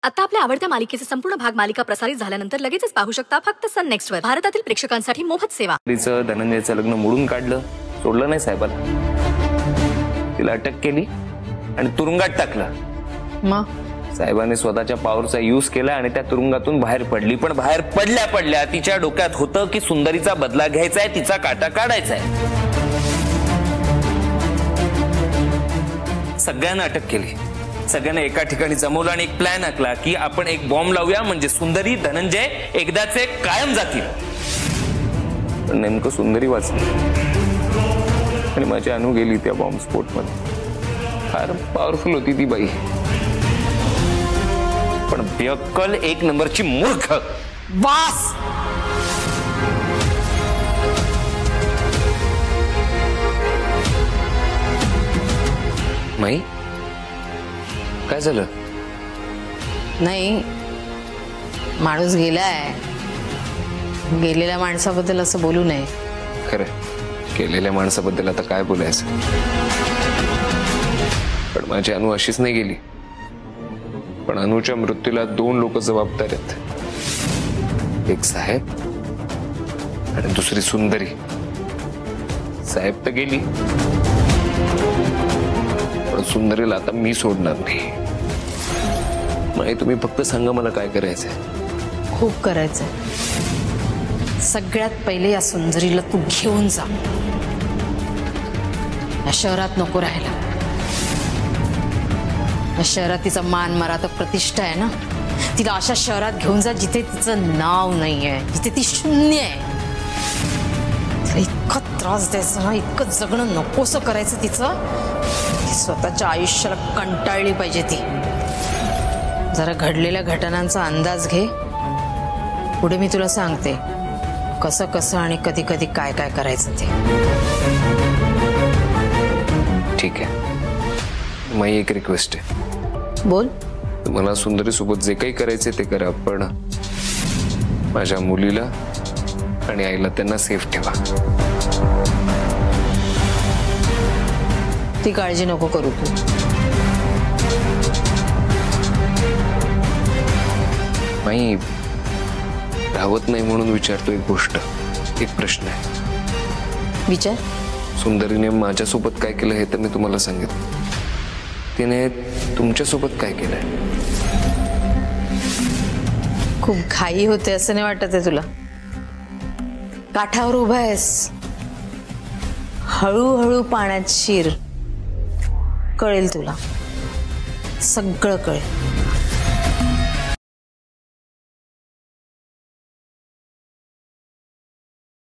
आता आपल्या आवडत्या मालिकेचे संपूर्ण भाग मालिका प्रसारित झाल्यानंतर लगेचच पाहू शकता फक्त सन नेक्स्ट वर। भारतातील प्रेक्षकांसाठी मोफत सेवा। तिचं धनंजयचं लग्न मोडून काढलं, सोडलं नाही साहेबाला, तिला अटक केली आणि तुरुंगात टाकलं। मग साहेबांनी स्वतःच्या पॉवरचा यूज केला आणि त्या तुरुंगातून बाहेर पडली। पण बाहेर पडल्या तिच्या डोक्यात होतं की सुंदरीचा बदला घ्यायचा आहे, तिचा काटा काढायचा आहे। सगळ्यांना अटक केली, सगळ्यांना एका ठिकाणी जमवलं आणि एक प्लॅन आखला की आपण एक बॉम्ब लावूया म्हणजे सुंदरी धनंजय एकदाचे कायम जातील। पण नेमकं सुंदरी वाचली आणि माझी अनु गेली त्या बॉम्ब स्फोट मध्ये। फार पॉवरफुल होती ती बाई, पण बेअक्कल एक नंबरची मूर्ख। वास माई काय झालं? नाही, माणूस गेलाय, गेलेल्या माणसाबद्दल असं बोलू नये। खरं, गेलेल्या माणसाबद्दल आता काय बोलायचं? पण माझी अनु अशीच नाही गेली। पण अनुच्या मृत्यूला दोन लोक जबाबदार आहेत, एक साहेब आणि दुसरी सुंदरी। साहेब तर गेली, पण सुंदरीला आता मी सोडणार नाही। नाही, तुम्ही फक्त सांगा मला काय करायचंय। खूप करायचंय। सगळ्यात पहिले या सुंदरीला तू घेऊन जा, या शहरात नको राहायला। या शहरात तिचा मान मराठा प्रतिष्ठा आहे ना, तिला अशा शहरात घेऊन जा जिथे तिचं नाव नाहीये, जिथे ती शून्य आहे। तिला इतका त्रास द्यायचा ना, इतकं जगणं नकोसं करायचं तिचं, ती स्वतःच्या आयुष्याला कंटाळली पाहिजे। ती जरा घडलेल्या घटनांचा अंदाज घे, पुढे मी तुला सांगते कसं कसं आणि कधी कधी काय काय करायचं ते। ठीक आहे, माझी एक रिक्वेस्ट आहे। बोल। मला सुंदरी सोबत जे काही करायचे ते करा, पण माझ्या मुलीला आणि आईला त्यांना सेफ ठेवा। ती काळजी नको करू तू। नाही, राहत नाही म्हणून विचारतो एक गोष्ट, एक प्रश्न आहे। विचार। सुंदरीने माझ्यासोबत काय केलं हे तर मी तुम्हाला सांगितलं, तिने तुमच्यासोबत काय केलंय? खूप घाई होते असं नाही वाटत आहे तुला? काठावर उभा आहेस, हळूहळू पाण्यात शिर, कळेल तुला, सगळं कळेल।